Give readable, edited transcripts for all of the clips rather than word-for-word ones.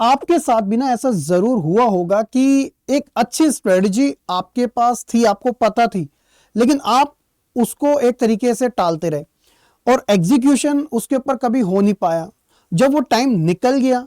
आपके साथ भी ना ऐसा जरूर हुआ होगा कि एक अच्छी स्ट्रेटजी आपके पास थी, आपको पता थी, लेकिन आप उसको एक तरीके से टालते रहे और एग्जीक्यूशन उसके ऊपर कभी हो नहीं पाया। जब वो टाइम निकल गया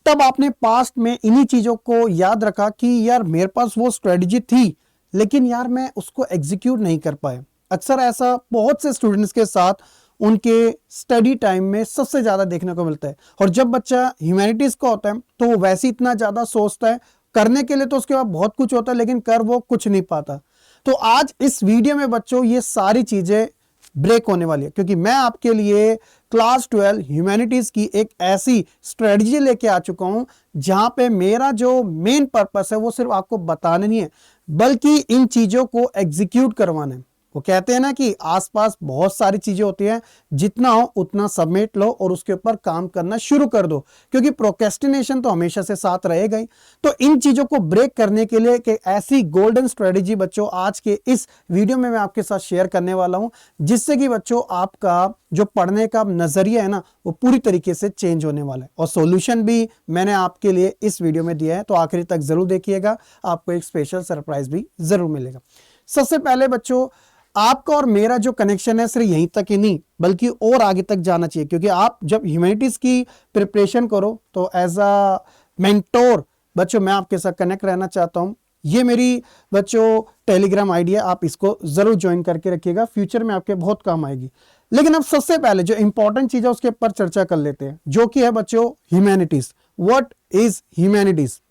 तब आपने पास्ट में इन्हीं चीजों को याद रखा कि यार मेरे पास वो स्ट्रेटजी थी, लेकिन यार मैं उसको एग्जीक्यूट नहीं कर पाया। अक्सर ऐसा बहुत से स्टूडेंट्स के साथ उनके स्टडी टाइम में सबसे ज्यादा देखने को मिलता है। और जब बच्चा ह्यूमैनिटीज का होता है तो वो वैसे इतना ज्यादा सोचता है, करने के लिए तो उसके पास बहुत कुछ होता है, लेकिन कर वो कुछ नहीं पाता। तो आज इस वीडियो में बच्चों ये सारी चीजें ब्रेक होने वाली है, क्योंकि मैं आपके लिए क्लास 12 ह्यूमैनिटीज की एक ऐसी स्ट्रेटजी लेके आ चुका हूं जहां पे मेरा जो मेन पर्पस है वो सिर्फ आपको बताना नहीं है, बल्कि इन चीजों को एग्जीक्यूट करवाना है। वो कहते हैं ना कि आसपास बहुत सारी चीजें होती हैं, जितना हो उतना समेट लो और उसके ऊपर काम करना शुरू कर दो, क्योंकि प्रोक्रेस्टिनेशन तो हमेशा से साथ रहेगा ही। तो इन चीजों को ब्रेक करने के लिए एक ऐसी गोल्डन स्ट्रेटजी बच्चों आज के इस वीडियो में मैं आपके साथ शेयर करने वाला हूं, जिससे कि बच्चों आपका जो पढ़ने का नजरिया है ना वो पूरी तरीके से चेंज होने वाला है। और सॉल्यूशन भी मैंने आपके लिए इस वीडियो में दिया है, तो आखिरी तक जरूर देखिएगा, आपको एक स्पेशल सरप्राइज भी जरूर मिलेगा। सबसे पहले बच्चों, आपका और मेरा जो कनेक्शन है सिर्फ यहीं तक ही नहीं बल्कि और आगे तक जाना चाहिए, क्योंकि आप जब ह्यूमैनिटीज की प्रिपरेशन करो तो एज अ मेंटोर बच्चों मैं आपके साथ कनेक्ट रहना चाहता हूं। ये मेरी बच्चों टेलीग्राम आईडी है, आप इसको जरूर ज्वाइन करके रखिएगा, फ्यूचर में आपके बहुत काम आएगी। लेकिन अब सबसे पहले जो इंपॉर्टेंट चीज है उसके ऊपर चर्चा कर लेते हैं, जो कि है बच्चों ह्यूमैनिटीज। What is humanities?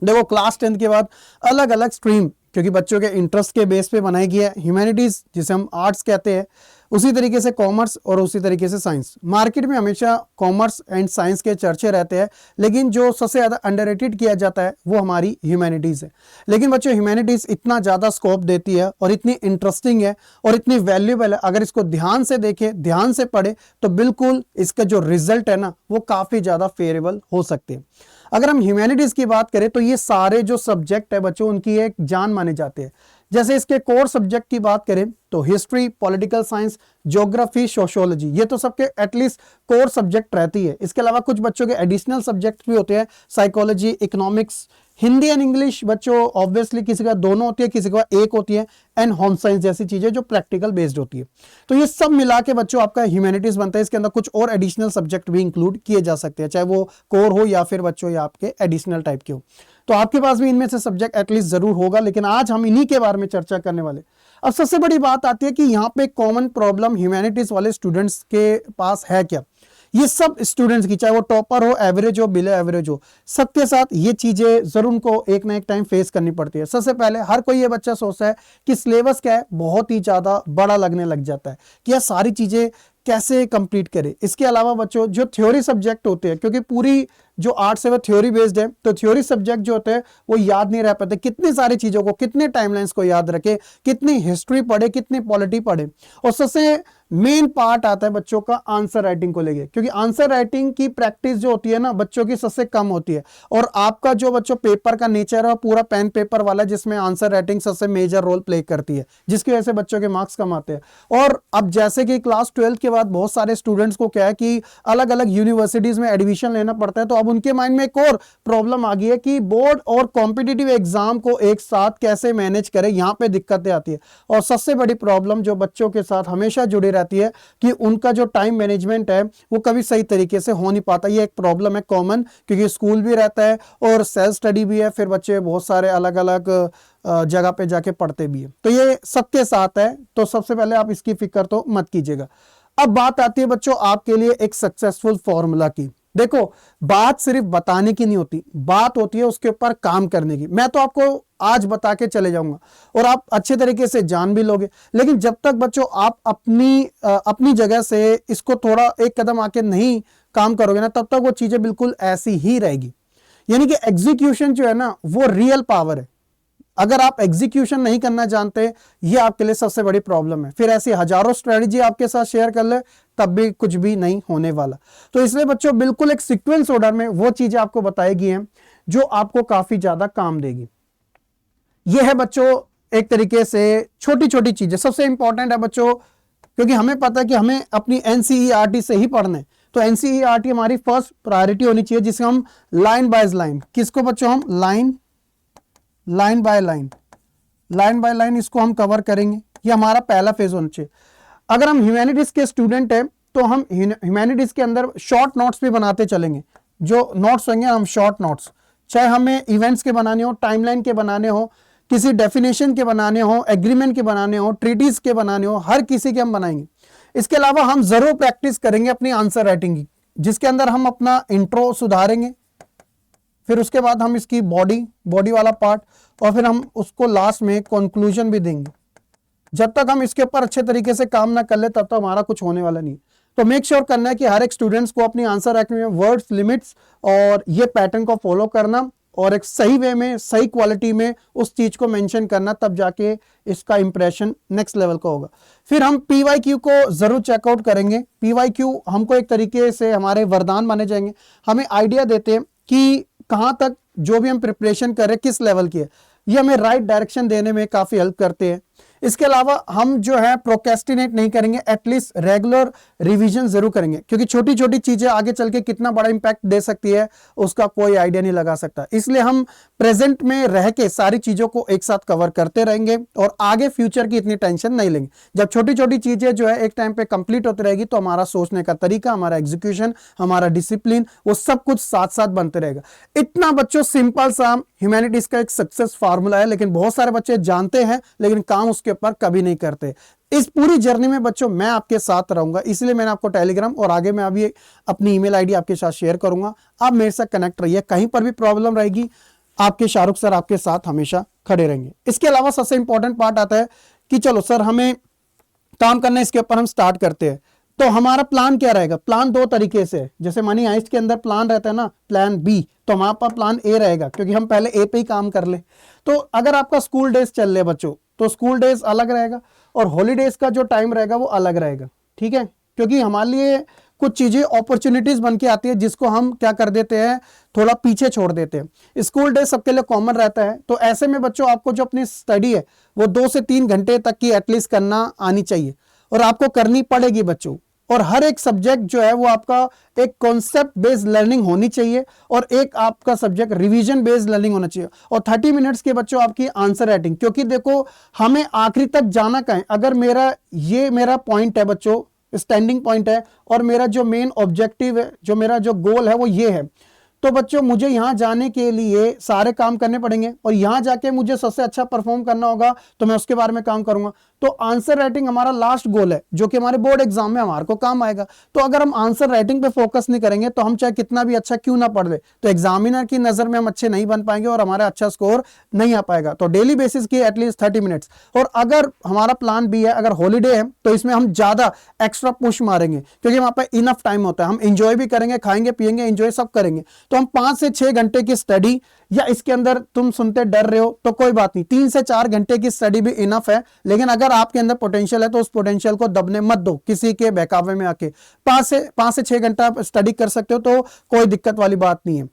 देखो, क्लास 10 के बाद अलग अलग स्ट्रीम, क्योंकि बच्चों के इंटरेस्ट के बेस पे बनाई गई है। ह्यूमैनिटीज जिसे हम आर्ट्स कहते हैं, उसी तरीके से कॉमर्स और उसी तरीके से साइंस। मार्केट में हमेशा कॉमर्स एंड साइंस के चर्चे रहते हैं, लेकिन जो सबसे ज़्यादा अंडररेटेड किया जाता है वो हमारी ह्यूमैनिटीज़ है। लेकिन बच्चों ह्यूमैनिटीज़ इतना ज़्यादा स्कोप देती है और इतनी इंटरेस्टिंग है और इतनी वैल्यूएबल है, अगर इसको ध्यान से देखें, ध्यान से पढ़े तो बिल्कुल इसका जो रिजल्ट है ना वो काफ़ी ज़्यादा फेवरेबल हो सकते हैं। अगर हम ह्यूमैनिटीज की बात करें तो ये सारे जो सब्जेक्ट है बच्चों उनकी एक जान माने जाते हैं। जैसे इसके कोर सब्जेक्ट की बात करें तो history, political science, geography, sociology, ये तो सबके एटलीस्ट कोर सब्जेक्ट रहती है। इसके अलावा कुछ बच्चों के एडिशनल सब्जेक्ट भी होते हैं, psychology, economics, Hindi and English बच्चों ऑब्वियसली किसी का दोनों होती है, किसी का एक होती है, एंड होम साइंस जैसी चीजें जो प्रैक्टिकल बेस्ड होती है। तो ये सब मिला के बच्चों आपका ह्यूमैनिटीज बनता है। इसके अंदर कुछ और एडिशनल सब्जेक्ट भी इंक्लूड किए जा सकते हैं, चाहे वो कोर हो या फिर बच्चों या आपके एडिशनल टाइप के हो। तो आपके पास भी इनमें से सब्जेक्ट एटलीस्ट जरूर होगा, लेकिन आज हम इन्हीं के बारे में चर्चा करने वाले। अब सबसे बड़ी बात आती है कि यहाँ पे कॉमन प्रॉब्लम ह्यूमैनिटीज वाले स्टूडेंट्स के पास है क्या। ये सब स्टूडेंट्स की, चाहे वो टॉपर हो, एवरेज हो, बिलो एवरेज हो, सबके साथ ये चीजें जरूर उनको एक ना एक टाइम फेस करनी पड़ती है। सबसे पहले हर कोई ये बच्चा सोचता है कि सिलेबस क्या है, बहुत ही ज्यादा बड़ा लगने लग जाता है कि यह सारी चीजें कैसे कंप्लीट करे। इसके अलावा बच्चों जो थ्योरी सब्जेक्ट होते हैं, क्योंकि पूरी जो आर्ट्स है वो थ्योरी बेस्ड है, तो थ्योरी सब्जेक्ट जो होते हैं वो याद नहीं रह पाते। कितनी सारी चीजों को, कितने टाइमलाइंस को याद रखे, कितनी हिस्ट्री पढ़े, कितनी पॉलिटी पढ़े। और सबसे मेन पार्ट आता है बच्चों का आंसर राइटिंग को लेके, क्योंकि आंसर राइटिंग की प्रैक्टिस जो होती है ना बच्चों की सबसे कम होती है। और आपका जो बच्चों पेपर का नेचर है पूरा पेन पेपर वाला, जिसमें आंसर राइटिंग सबसे मेजर रोल प्ले करती है, जिसकी वजह से बच्चों के मार्क्स कम आते हैं। और अब जैसे कि क्लास 12 के बाद बहुत सारे स्टूडेंट्स को क्या है कि अलग अलग यूनिवर्सिटीज में एडमिशन लेना पड़ता है, तो अब उनके माइंड में एक और प्रॉब्लम आ गई है कि बोर्ड और कॉम्पिटिटिव एग्जाम को एक साथ कैसे मैनेज करें। यहां पे दिक्कतें आती है। और सबसे बड़ी प्रॉब्लम जो बच्चों के साथ हमेशा जुड़ी रहती है कि उनका जो टाइम मैनेजमेंट है वो कभी सही तरीके से हो नहीं पाता। ये एक प्रॉब्लम है कॉमन, क्योंकि स्कूल भी रहता है और सेल्फ स्टडी भी है, फिर बच्चे बहुत सारे अलग अलग जगह पे जाके पढ़ते भी है। तो ये सबके साथ है, तो सबसे पहले आप इसकी फिक्र तो मत कीजिएगा। अब बात आती है बच्चों आपके लिए एक सक्सेसफुल फॉर्मूला की। देखो, बात सिर्फ बताने की नहीं होती, बात होती है उसके ऊपर काम करने की। मैं तो आपको आज बता के चले जाऊंगा और आप अच्छे तरीके से जान भी लोगे, लेकिन जब तक बच्चों आप अपनी जगह से इसको थोड़ा एक कदम आके नहीं काम करोगे ना, तब तक वो चीजें बिल्कुल ऐसी ही रहेगी। यानी कि एग्जीक्यूशन जो है ना वो रियल पावर है। अगर आप एग्जीक्यूशन नहीं करना जानते, ये आपके लिए सबसे बड़ी प्रॉब्लम है। फिर ऐसी हजारों स्ट्रेटजी आपके साथ शेयर कर ले, तब भी कुछ भी नहीं होने वाला। तो इसलिए बच्चों बिल्कुल एक सीक्वेंस ऑर्डर में वो चीजें आपको बताएगी हैं जो आपको काफी ज्यादा काम देगी। ये है बच्चों एक तरीके से छोटी छोटी चीजें। सबसे इंपॉर्टेंट है बच्चों, क्योंकि हमें पता है कि हमें अपनी एनसीईआरटी से ही पढ़ना है, तो एनसीईआरटी हमारी फर्स्ट प्रायोरिटी होनी चाहिए, जिसे हम लाइन बाय लाइन, किसको बच्चों हम लाइन बाय लाइन इसको हम कवर करेंगे। ये हमारा पहला फेज होना चाहिए। अगर हम ह्यूमैनिटीज के स्टूडेंट हैं तो हम ह्यूमैनिटीज के अंदर शॉर्ट नोट्स भी बनाते चलेंगे। जो नोट्स होंगे हम शॉर्ट नोट्स, चाहे हमें इवेंट्स के बनाने हो, टाइमलाइन के बनाने हो, किसी डेफिनेशन के बनाने हो, एग्रीमेंट के बनाने हो, ट्रीटीज के बनाने हो, हर किसी के हम बनाएंगे। इसके अलावा हम जरूर प्रैक्टिस करेंगे अपनी आंसर राइटिंग की, जिसके अंदर हम अपना इंट्रो सुधारेंगे, फिर उसके बाद हम इसकी बॉडी वाला पार्ट, और फिर हम उसको लास्ट में कंक्लूजन भी देंगे। जब तक हम इसके ऊपर अच्छे तरीके से काम ना कर ले तब तक हमारा कुछ होने वाला नहीं। तो मेक श्योर करना है कि हर एक स्टूडेंट्स को अपनी आंसर राइटिंग में वर्ड्स, लिमिट्स और ये पैटर्न को फॉलो करना और एक सही वे में, सही क्वालिटी में उस चीज को मेंशन करना, तब जाके इसका इंप्रेशन नेक्स्ट लेवल का होगा। फिर हम पीवाईक्यू को जरूर चेकआउट करेंगे। पीवाईक्यू हमको एक तरीके से हमारे वरदान माने जाएंगे, हमें आइडिया देते हैं कि कहां तक जो भी हम प्रिपरेशन करें किस लेवल की है। ये हमें राइट डायरेक्शन देने में काफी हेल्प करते हैं। इसके अलावा हम जो है प्रोक्रेस्टिनेट नहीं करेंगे, एटलीस्ट रेगुलर रिवीजन जरूर करेंगे, क्योंकि छोटी छोटी चीजें आगे चल के कितना बड़ा इंपैक्ट दे सकती है उसका कोई आइडिया नहीं लगा सकता। इसलिए हम प्रेजेंट में रह के सारी चीजों को एक साथ कवर करते रहेंगे और आगे फ्यूचर की इतनी टेंशन नहीं लेंगे। जब छोटी छोटी चीजें जो है एक टाइम पे कंप्लीट होती रहेगी तो हमारा सोचने का तरीका, हमारा एग्जीक्यूशन, हमारा डिसिप्लिन, वो सब कुछ साथ साथ बनते रहेगा। इतना बच्चों सिंपल सा ह्यूमैनिटीज का एक सक्सेस फार्मूला है, लेकिन बहुत सारे बच्चे जानते हैं लेकिन काम उसके ऊपर कभी नहीं करते। इस पूरी जर्नी में बच्चों मैं आपके साथ रहूंगा, इसलिए मैंने आपको टेलीग्राम और आगे मैं अभी अपनी ईमेल आईडी आपके साथ शेयर करूंगा। आप मेरे साथ कनेक्ट रहिए, कहीं पर भी प्रॉब्लम रहेगी आपके शाहरुख सर आपके साथ हमेशा खड़े रहेंगे। इसके अलावा सबसे इंपॉर्टेंट पार्ट आता है कि चलो सर हमें काम करना है, इसके ऊपर हम स्टार्ट करते हैं। तो हमारा प्लान क्या रहेगा? प्लान दो तरीके से, जैसे मनी हाइस्ट के अंदर प्लान रहता है ना, प्लान बी, तो हमारे पास प्लान ए रहेगा, क्योंकि हम पहले ए पे ही काम कर ले। तो अगर आपका स्कूल डेज चल रहे बच्चों तो स्कूल डेज अलग रहेगा और हॉलीडेज का जो टाइम रहेगा वो अलग रहेगा, ठीक है? क्योंकि हमारे लिए कुछ चीजें अपॉर्चुनिटीज बन के आती है जिसको हम क्या कर देते हैं, थोड़ा पीछे छोड़ देते हैं। स्कूल डे सबके लिए कॉमन रहता है, तो ऐसे में बच्चों आपको जो अपनी स्टडी है वो 2 से 3 घंटे तक की एटलीस्ट करना आनी चाहिए और आपको करनी पड़ेगी बच्चों। और हर एक सब्जेक्ट जो है वो आपका एक कॉन्सेप्ट बेस्ड लर्निंग होनी चाहिए और एक आपका सब्जेक्ट रिवीजन बेस्ड लर्निंग होना चाहिए। और 30 मिनट्स के बच्चों आपकी आंसर राइटिंग, क्योंकि देखो हमें आखिरी तक जाना कहाँ है। अगर मेरा पॉइंट है बच्चों, स्टैंडिंग पॉइंट है और मेरा जो मेन ऑब्जेक्टिव है, जो मेरा जो गोल है वो ये है, तो बच्चों मुझे यहां जाने के लिए सारे काम करने पड़ेंगे और यहां जाके मुझे सबसे अच्छा परफॉर्म करना होगा, तो मैं उसके बारे में काम करूंगा। तो आंसर राइटिंग हमारा लास्ट गोल है, जो कि हमारे बोर्ड एग्जाम में हमारे को काम आएगा। तो अगर हम आंसर राइटिंग पे फोकस नहीं करेंगे तो हम चाहे कितना भी अच्छा क्यों ना पढ़ ले, तो एग्जामिनर की नजर में हम अच्छे नहीं बन पाएंगे और हमारा अच्छा स्कोर नहीं आ पाएगा। तो डेली बेसिस की एटलीस्ट 30 मिनट्स। और अगर हमारा प्लान भी है, अगर हॉलीडे है, तो इसमें हम ज्यादा एक्स्ट्रा पुश मारेंगे, क्योंकि वहां पर इनफ टाइम होता है, हम इंजॉय भी करेंगे, खाएंगे पिएंगे, एंजॉय सब करेंगे। तो हम 5 से 6 घंटे की स्टडी, या इसके अंदर तुम सुनते डर रहे हो तो कोई बात नहीं, 3 से 4 घंटे की स्टडी भी इनफ है। लेकिन अगर आपके अंदर पोटेंशियल है तो उस पोटेंशियल को दबने मत दो किसी के बहकावे में आके। 5 से 6 घंटा आप स्टडी कर सकते हो तो कोई दिक्कत वाली बात नहीं है,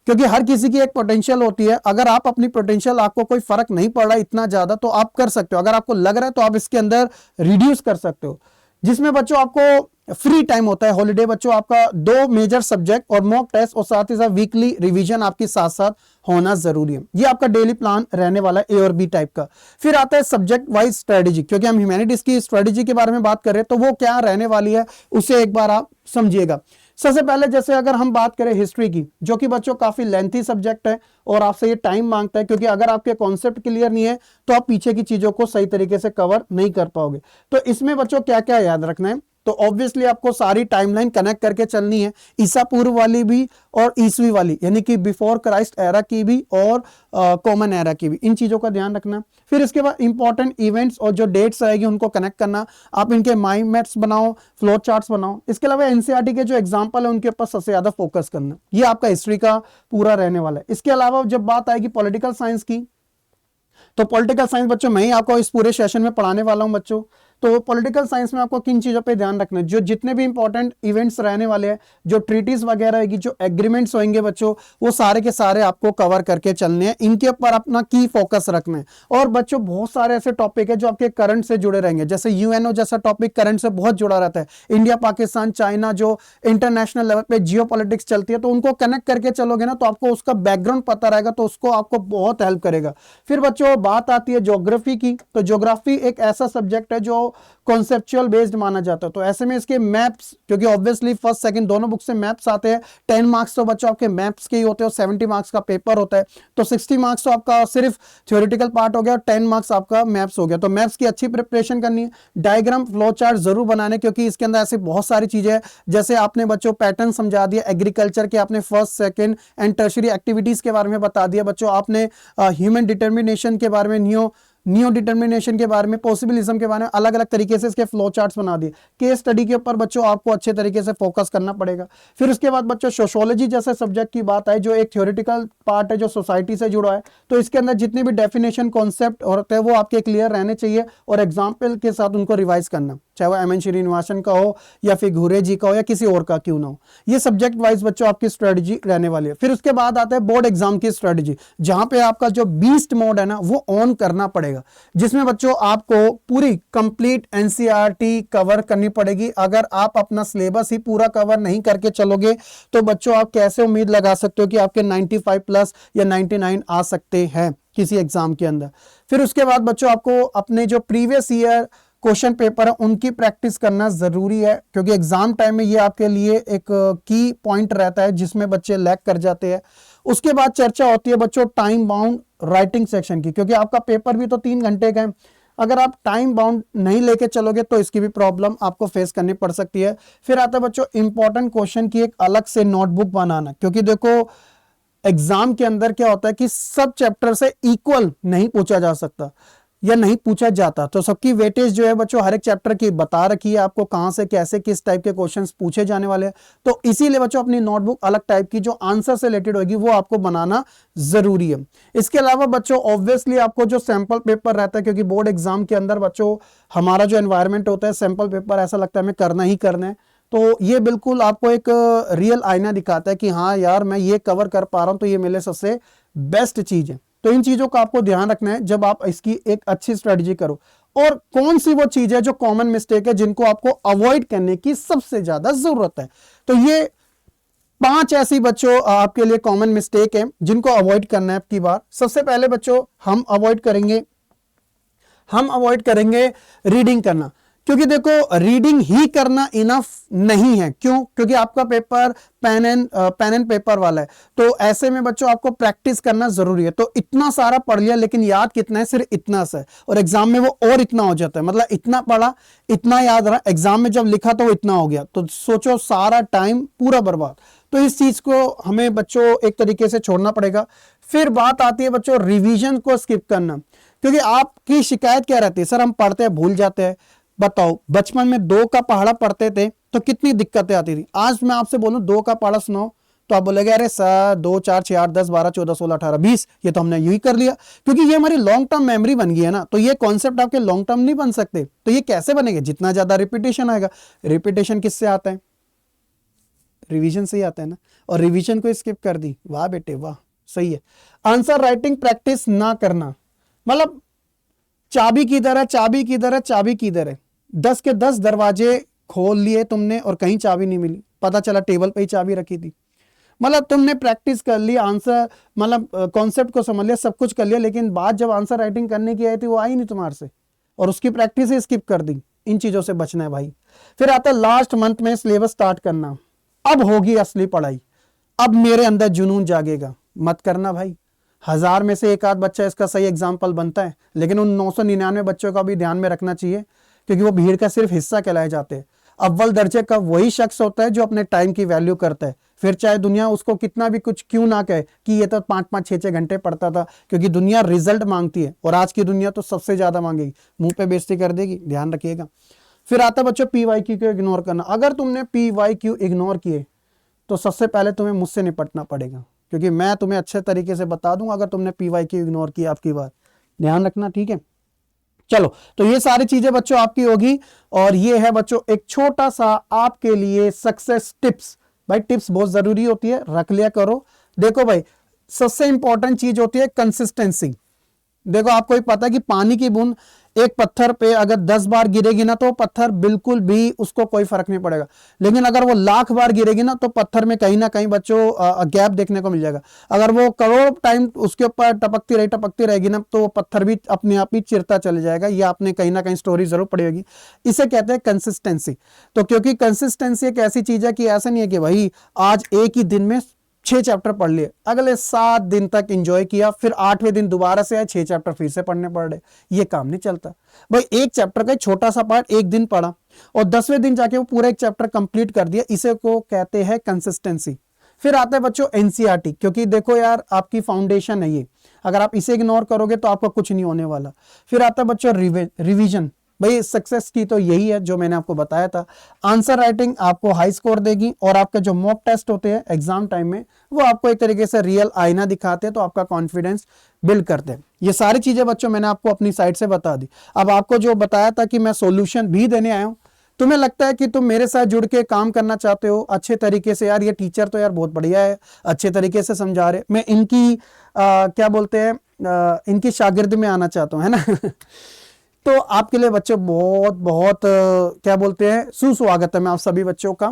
क्योंकि हर किसी की एक पोटेंशियल होती है। अगर आप अपनी पोटेंशियल, आपको कोई फर्क नहीं पड़ रहा इतना ज्यादा, तो आप कर सकते हो। अगर आपको लग रहा है तो आप इसके अंदर रिड्यूस कर सकते हो, जिसमें बच्चों आपको फ्री टाइम होता है। हॉलीडे बच्चों आपका 2 मेजर सब्जेक्ट और मॉक टेस्ट और साथ ही साथ वीकली रिवीजन आपके साथ साथ होना जरूरी है। ये आपका डेली प्लान रहने वाला है, ए और बी टाइप का। फिर आता है सब्जेक्ट वाइज स्ट्रेटेजी, क्योंकि हम ह्यूमैनिटीज की स्ट्रेटेजी के बारे में बात कर रहे हैं, तो वो क्या रहने वाली है उसे एक बार आप समझिएगा। सबसे पहले जैसे अगर हम बात करें हिस्ट्री की, जो कि बच्चों काफी लेंथी सब्जेक्ट है और आपसे ये टाइम मांगता है, क्योंकि अगर आपके कॉन्सेप्ट क्लियर नहीं है तो आप पीछे की चीजों को सही तरीके से कवर नहीं कर पाओगे। तो इसमें बच्चों क्या क्या याद रखना है, तो ऑब्वियसली आपको सारी टाइमलाइन कनेक्ट करके चलनी है, ईसा पूर्व वाली भी और ईसवी वाली, यानी कि बिफोर क्राइस्ट एरा की भी और कॉमन एरा की भी, इन चीजों का ध्यान रखना। फिर इसके बाद इंपॉर्टेंट इवेंट्स और जो डेट्स आएगी उनको कनेक्ट करना, आप इनके माइंड मैप्स बनाओ, फ्लो चार्ट्स बनाओ। इसके अलावा एनसीईआरटी के जो एग्जाम्पल है उनके ऊपर सबसे ज्यादा फोकस करना, ये आपका हिस्ट्री का पूरा रहने वाला है। इसके अलावा जब बात आएगी पॉलिटिकल साइंस की, तो पॉलिटिकल साइंस बच्चों मैं ही आपको इस पूरे सेशन में पढ़ाने वाला हूं बच्चों। तो पॉलिटिकल साइंस में आपको किन चीजों पे ध्यान रखना है, जो जितने भी इंपॉर्टेंट इवेंट्स रहने वाले हैं, जो ट्रीटीज वगैरह होगी, जो एग्रीमेंट्स होंगे बच्चों, वो सारे के सारे आपको कवर करके चलने हैं, इनके ऊपर अपना की फोकस रखना है। और बच्चों बहुत सारे ऐसे टॉपिक है जो आपके करंट से जुड़े रहेंगे, जैसे यूएनओ जैसा टॉपिक करंट से बहुत जुड़ा रहता है, इंडिया पाकिस्तान चाइना जो इंटरनेशनल लेवल पे जियो पॉलिटिक्स चलती है, तो उनको कनेक्ट करके चलोगे ना तो आपको उसका बैकग्राउंड पता रहेगा, तो उसको आपको बहुत हेल्प करेगा। फिर बच्चों बात आती है ज्योग्राफी की, तो ज्योग्राफी एक ऐसा सब्जेक्ट है जो कॉन्सेप्चुअल बेस्ड माना जाता है, तो ऐसे में इसके मैप्स, क्योंकि ऑब्वियसली फर्स्ट सेकंड दोनों बुक से मैप्स आते हैं, 10 मार्क्स तो बच्चों आपके मैप्स के ही होते हैं और 70 मार्क्स का पेपर होता है, तो 60 मार्क्स तो आपका सिर्फ थ्योरेटिकल पार्ट हो गया और 10 मार्क्स आपका मैप्स हो गया। तो मैप्स की अच्छी प्रिपरेशन करनी है, डायग्राम फ्लो चार्ट जरूर बनाने, क्योंकि इसके अंदर ऐसी बहुत सारी चीजें हैं, जैसे आपने बच्चों पैटर्न समझा दिया एग्रीकल्चर के, आपने first second and tertiary activities के बारे में बता दिया बच्चों, आपने ह्यूमन डिटर्मिनेशन के बारे में, नियो डिटर्मिनेशन के बारे में, पॉसिबिलिज्म के बारे में, अलग अलग तरीके से इसके फ्लो चार्ट्स बना दिए। केस स्टडी के ऊपर बच्चों आपको अच्छे तरीके से फोकस करना पड़ेगा। फिर उसके बाद बच्चों सोशियोलॉजी जैसे सब्जेक्ट की बात है, जो एक थ्योरेटिकल पार्ट है जो सोसाइटी से जुड़ा है, तो इसके अंदर जितने भी डेफिनेशन कॉन्सेप्ट होते हैं वो आपके क्लियर रहने चाहिए और एग्जाम्पल के साथ उनको रिवाइज करना, चाहे वो एमएन श्रीनिवासन का हो या फिर घुरे जी का हो या किसी और का क्यों ना हो। ये सब्जेक्ट वाइज बच्चों आपकी स्ट्रेटजी रहने वाली है। फिर उसके बाद आता है बोर्ड एग्जाम की स्ट्रेटजी, जहां पे आपका जो बीस्ट मोड है ना वो ऑन करना पड़ेगा, जिसमें बच्चों आपको पूरी कंप्लीट एनसीईआरटी कवर करनी पड़ेगी। अगर आप अपना सिलेबस ही पूरा कवर नहीं करके चलोगे तो बच्चों आप कैसे उम्मीद लगा सकते हो कि आपके 95 प्लस या 99 आ सकते हैं किसी एग्जाम के अंदर। फिर उसके बाद बच्चों आपको अपने जो प्रीवियस ईयर क्वेश्चन पेपर है उनकी प्रैक्टिस करना जरूरी है, क्योंकि एग्जाम टाइम में ये आपके लिए एक की पॉइंट रहता है जिसमें बच्चे लैग कर जाते हैं। उसके बाद चर्चा होती है बच्चों टाइम बाउंड राइटिंग सेक्शन की, क्योंकि आपका पेपर भी तो 3 घंटे का है, अगर आप टाइम बाउंड नहीं लेके चलोगे तो इसकी भी प्रॉब्लम आपको फेस करनी पड़ सकती है। फिर आता है बच्चों इंपॉर्टेंट क्वेश्चन की एक अलग से नोटबुक बनाना, क्योंकि देखो एग्जाम के अंदर क्या होता है कि सब चैप्टर से इक्वल नहीं पूछा जा सकता या नहीं पूछा जाता, तो सबकी वेटेज जो है बच्चों हर एक चैप्टर की बता रखी है आपको, कहां से कैसे किस टाइप के क्वेश्चंस पूछे जाने वाले हैं। तो इसीलिए बच्चों अपनी नोटबुक अलग टाइप की जो आंसर से रिलेटेड होगी वो आपको बनाना जरूरी है। इसके अलावा बच्चों ऑब्वियसली आपको जो सैंपल पेपर रहता है, क्योंकि बोर्ड एग्जाम के अंदर बच्चों हमारा जो एनवायरमेंट होता है सैंपल पेपर ऐसा लगता है हमें करना ही करना है, तो ये बिल्कुल आपको एक रियल आईना दिखाता है कि हाँ यार मैं ये कवर कर पा रहा हूं, तो ये मेरे सबसे बेस्ट चीज है। तो इन चीजों का आपको ध्यान रखना है जब आप इसकी एक अच्छी स्ट्रेटजी करो। और कौन सी वो चीज है जो कॉमन मिस्टेक है जिनको आपको अवॉइड करने की सबसे ज्यादा जरूरत है, तो ये 5 ऐसी बच्चों आपके लिए कॉमन मिस्टेक है जिनको अवॉइड करना है आपकी बार। सबसे पहले बच्चों हम अवॉइड करेंगे रीडिंग करना, क्योंकि देखो रीडिंग ही करना इनफ नहीं है। क्यों? क्योंकि आपका पेपर पेन एंड पेपर वाला है, तो ऐसे में बच्चों आपको प्रैक्टिस करना जरूरी है। तो इतना सारा पढ़ लिया लेकिन याद कितना है, सिर्फ इतना सा है, और एग्जाम में वो और इतना हो जाता है, मतलब इतना पढ़ा इतना याद रहा, एग्जाम में जब लिखा तो वो इतना हो गया, तो सोचो सारा टाइम पूरा बर्बाद। तो इस चीज को हमें बच्चों एक तरीके से छोड़ना पड़ेगा। फिर बात आती है बच्चों रिवीजन को स्किप करना, क्योंकि आपकी शिकायत क्या रहती है, सर हम पढ़ते हैं भूल जाते हैं। बताओ बचपन में 2 का पहाड़ा पढ़ते थे तो कितनी दिक्कतें आती थी, आज मैं आपसे बोलूं 2 का पहाड़ा सुनाओ तो आप बोलेगे अरे सर 2 4 6 8 10 12 14 16 18 20 ये तो हमने यूं ही कर लिया, क्योंकि ये हमारी लॉन्ग टर्म मेमोरी बन गई है ना। तो ये कॉन्सेप्ट आपके लॉन्ग टर्म नहीं बन सकते, तो ये कैसे बनेंगे, जितना ज्यादा रिपीटेशन आएगा। रिपीटेशन किससे आता है, रिवीजन से ही आता है ना, और रिवीजन को स्किप कर दी, वाह बेटे वाह, सही है। आंसर राइटिंग प्रैक्टिस ना करना, मतलब चाबी किधर है, चाबी किधर है, चाबी किधर है, 10 के 10 दरवाजे खोल लिए तुमने और कहीं चाबी नहीं मिली, पता चला टेबल पे ही चाबी रखी थी। मतलब तुमने प्रैक्टिस कर ली, आंसर मतलब कॉन्सेप्ट को समझ लिया, सब कुछ कर लिया, लेकिन बात जब आंसर राइटिंग करने की आई थी वो आई नहीं तुम्हारे से, और उसकी प्रैक्टिस ही स्किप कर दी। इन चीजों से बचना है भाई। फिर आता है लास्ट मंथ में सिलेबस स्टार्ट करना, अब होगी असली पढ़ाई, अब मेरे अंदर जुनून जागेगा, मत करना भाई। 1000 में से एक आध बच्चा इसका सही एग्जाम्पल बनता है, लेकिन उन 999 बच्चों का भी ध्यान में रखना चाहिए, क्योंकि वो भीड़ का सिर्फ हिस्सा कहलाए जाते हैं। अव्वल दर्जे का वही शख्स होता है जो अपने टाइम की वैल्यू करता है, फिर चाहे दुनिया उसको कितना भी कुछ क्यों ना कहे कि ये तो 5-5 6-6 घंटे पढ़ता था, क्योंकि दुनिया रिजल्ट मांगती है, और आज की दुनिया तो सबसे ज्यादा मांगेगी, मुंह पे बेइज्जती कर देगी, ध्यान रखिएगा। फिर आता बच्चों PYQ को इग्नोर करना। अगर तुमने PYQ इग्नोर किए तो सबसे पहले तुम्हें मुझसे निपटना पड़ेगा, क्योंकि मैं तुम्हें अच्छे तरीके से बता दूंगा अगर तुमने PYQ इग्नोर किया आपकी बात, ध्यान रखना, ठीक है। चलो, तो ये सारी चीजें बच्चों आपकी होगी, और ये है बच्चों एक छोटा सा आपके लिए सक्सेस टिप्स। भाई टिप्स बहुत जरूरी होती है, रख लिया करो। देखो भाई, सबसे इंपॉर्टेंट चीज होती है कंसिस्टेंसी। देखो आपको ही पता है कि पानी की बूंद एक पत्थर पे अगर 10 बार गिरेगी ना तो पत्थर बिल्कुल भी उसको कोई फर्क नहीं पड़ेगा, लेकिन अगर वो लाख बार गिरेगी ना तो पत्थर में कहीं ना कहीं बच्चों गैप देखने को मिल जाएगा। अगर वो करोड़ टाइम उसके ऊपर टपकती रहेगी ना तो वो पत्थर भी अपने आप ही चिरता चले जाएगा। ये आपने कहीं ना कहीं स्टोरी जरूर पड़ी होगी। इसे कहते हैं कंसिस्टेंसी। तो क्योंकि कंसिस्टेंसी एक ऐसी चीज है कि ऐसा नहीं है कि भाई आज एक ही दिन में 6 चैप्टर पढ़ लिए, अगले 7 दिन तक एंजॉय किया, फिर 8वें दिन दोबारा से आए 6 चैप्टर फिर से पढ़ने पड़ रहे। ये काम नहीं चलता भाई। एक चैप्टर का छोटा सा पार्ट एक दिन पढ़ा और 10वें दिन जाके वो पूरा एक चैप्टर कंप्लीट कर दिया, इसे को कहते हैं कंसिस्टेंसी। फिर आता है बच्चों एनसीईआरटी, क्योंकि देखो यार आपकी फाउंडेशन है ये, अगर आप इसे इग्नोर करोगे तो आपका कुछ नहीं होने वाला। फिर आता है बच्चों रिवीजन। भाई सक्सेस की तो यही है जो मैंने आपको बताया था। आंसर राइटिंग आपको हाई स्कोर देगी, और आपके जो मॉक टेस्ट होते हैं एग्जाम टाइम में वो आपको एक तरीके से रियल आईना दिखाते हैं, तो आपका कॉन्फिडेंस बिल्ड करते हैं। ये सारी चीजें बच्चों मैंने आपको अपनी साइड से बता दी। अब आपको जो बताया था कि मैं सॉल्यूशन भी देने आया हूं, तुम्हें लगता है कि तुम मेरे साथ जुड़ के काम करना चाहते हो अच्छे तरीके से, यार ये टीचर तो यार बहुत बढ़िया है, अच्छे तरीके से समझा रहे, मैं इनकी क्या बोलते हैं इनकी शागिर्द में आना चाहता हूं, है ना तो आपके लिए बच्चों बहुत बहुत क्या बोलते हैं सुस्वागत है मैं आप सभी बच्चों का।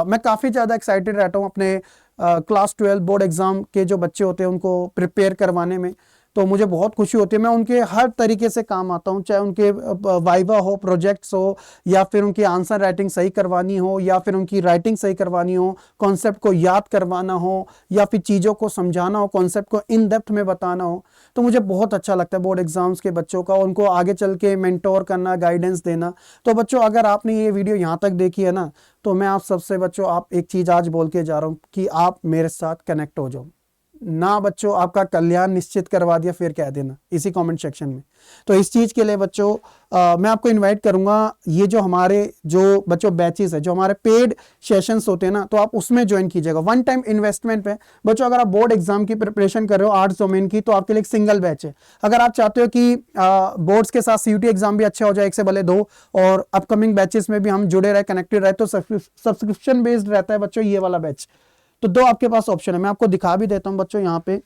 मैं काफ़ी ज़्यादा एक्साइटेड रहता हूँ अपने क्लास 12 बोर्ड एग्जाम के जो बच्चे होते हैं उनको प्रिपेयर करवाने में। तो मुझे बहुत खुशी होती है, मैं उनके हर तरीके से काम आता हूँ, चाहे उनके वाइवा हो, प्रोजेक्ट्स हो, या फिर उनकी आंसर राइटिंग सही करवानी हो, या फिर उनकी राइटिंग सही करवानी हो, कॉन्सेप्ट को याद करवाना हो, या फिर चीज़ों को समझाना हो, कॉन्सेप्ट को इन डेप्थ में बताना हो। तो मुझे बहुत अच्छा लगता है बोर्ड एग्जाम्स के बच्चों का, उनको आगे चल के मेंटोर करना, गाइडेंस देना। तो बच्चों अगर आपने ये वीडियो यहाँ तक देखी है ना, तो मैं आप सबसे बच्चों आप एक चीज़ आज बोल के जा रहा हूँ कि आप मेरे साथ कनेक्ट हो जाओ ना। बच्चों आपका कल्याण निश्चित करवा दिया फिर कह देना इसी कमेंट सेक्शन में। तो इस चीज़ के लिए बच्चों मैं आपको इनवाइट करूंगा, ये जो हमारे जो बच्चों बैचेस है, जो हमारे पेड सेशंस होते हैं ना, तो आप उसमें ज्वाइन कीजिएगा। वन टाइम इन्वेस्टमेंट पे बच्चों, अगर आप बोर्ड एग्जाम की प्रिपरेशन कर रहे हो आर्ट्स डोमेन की, तो आपके लिए एक सिंगल बैच है। अगर आप चाहते हो कि बोर्ड्स के साथ सीयूटी एग्जाम भी अच्छा हो जाए, एक से भले दो, और अपकमिंग बैचेस में भी हम जुड़े रहे, कनेक्टेड रहे, तो सब्सक्रिप्शन बेस्ड रहता है बच्चों ये वाला बैच। तो दो आपके पास ऑप्शन है, मैं आपको दिखा भी देता हूं बच्चों। यहाँ पे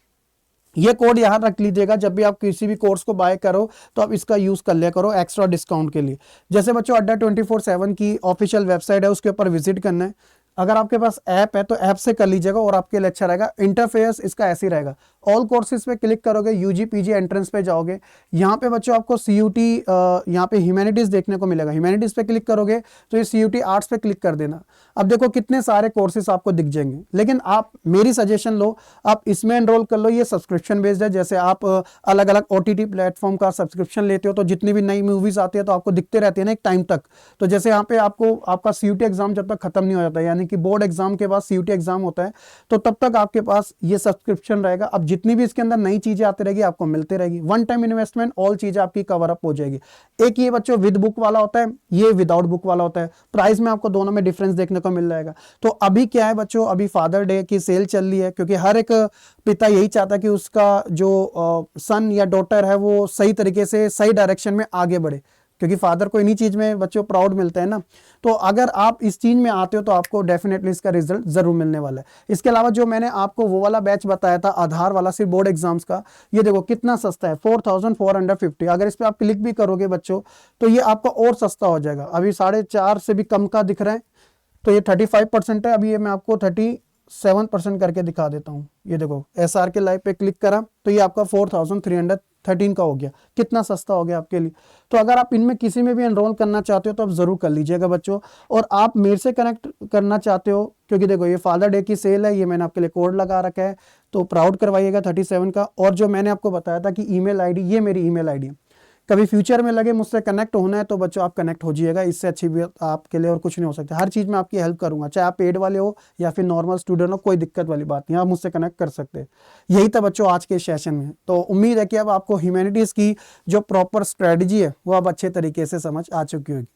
ये कोड यहाँ रख लीजिएगा, जब भी आप किसी भी कोर्स को बाय करो तो आप इसका यूज कर लिया करो एक्स्ट्रा डिस्काउंट के लिए। जैसे बच्चों अड्डा 24/7 की ऑफिशियल वेबसाइट है, उसके ऊपर विजिट करना है। अगर आपके पास ऐप है तो ऐप से कर लीजिएगा और आपके लिए अच्छा रहेगा। इंटरफेस इसका ऐसे ही रहेगा, ऑल कोर्सेज पे क्लिक करोगे, यूजी पीजी एंट्रेंस पे जाओगे, यहाँ पे बच्चों आपको सीयूटी यहाँ पे ह्यूमैनिटीज देखने को मिलेगा। ह्यूमैनिटीज पे क्लिक करोगे तो ये सीयूटी आर्ट्स पे क्लिक कर देना। अब देखो कितने सारे कोर्सेज आपको दिख जाएंगे, लेकिन आप मेरी सजेशन लो, आप इसमें एनरोल कर लो। ये सब्सक्रिप्शन बेस्ड है, जैसे आप अलग अलग ओटीटी प्लेटफॉर्म का सब्सक्रिप्शन लेते हो तो जितनी भी नई मूवीज आती है तो आपको दिखते रहती है ना एक टाइम तक। तो जैसे यहाँ पे आपको आपका सीयूटी एग्जाम जब तक खत्म नहीं हो जाता, यानी कि बोर्ड एग्जाम के बाद सीयूटी एग्जाम होता है, तो तब तक आपके पास ये सब्सक्रिप्शन रहेगा। अब जितनी भी इसके अंदर नई चीजें आती रहेगी आपको मिलते रहेगी। वन टाइम इन्वेस्टमेंट, ऑल चीजें आपकी कवर अप हो जाएगी। एक ये बच्चों विद बुक वाला होता है, ये विदाउट बुक वाला होता है। प्राइस में आपको दोनों में डिफरेंस देखने को मिल जाएगा। तो अभी क्या है बच्चों, अभी फादर डे की सेल चल रही है, क्योंकि हर एक पिता यही चाहता है कि उसका जो सन या डॉटर है वो सही तरीके से सही डायरेक्शन में आगे बढ़े, क्योंकि फादर को इन्हीं चीज में बच्चों प्राउड मिलता है ना। तो अगर आप इस चीज में आते हो तो आपको डेफिनेटली इसका रिजल्ट जरूर मिलने वाला है। इसके अलावा जो मैंने आपको वो वाला बैच बताया था आधार वाला सिर्फ बोर्ड एग्जाम्स का, ये देखो कितना सस्ता है, 4450। अगर इस पर आप क्लिक भी करोगे बच्चों तो ये आपका और सस्ता हो जाएगा। अभी 4.5 से भी कम का दिख रहा है, तो ये 35% है। अभी ये मैं आपको 37% करके दिखा देता हूँ। ये देखो SR के लाइव पे क्लिक करा तो ये आपका 4313 का हो गया। कितना सस्ता हो गया आपके लिए। तो अगर आप इनमें किसी में भी एनरोल करना चाहते हो तो आप जरूर कर लीजिएगा बच्चों। और आप मेरे से कनेक्ट करना चाहते हो, क्योंकि देखो ये फादर डे की सेल है, ये मैंने आपके लिए कोड लगा रखा है, तो प्राउड करवाइएगा 37 का। और जो मैंने आपको बताया था कि ईमेल आईडी, ये मेरी ईमेल आईडी है। कभी फ्यूचर में लगे मुझसे कनेक्ट होना है तो बच्चों आप कनेक्ट हो जाइएगा, इससे अच्छी भी आपके लिए और कुछ नहीं हो सकता। हर चीज़ में आपकी हेल्प करूंगा, चाहे आप पेड वाले हो या फिर नॉर्मल स्टूडेंट हो, कोई दिक्कत वाली बात नहीं, आप मुझसे कनेक्ट कर सकते हैं। यही था बच्चों आज के सेशन में। तो उम्मीद है कि अब आपको ह्यूमैनिटीज़ की जो प्रॉपर स्ट्रेटजी है वो अब अच्छे तरीके से समझ आ चुकी होगी।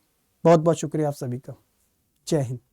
बहुत बहुत शुक्रिया आप सभी का। जय हिंद।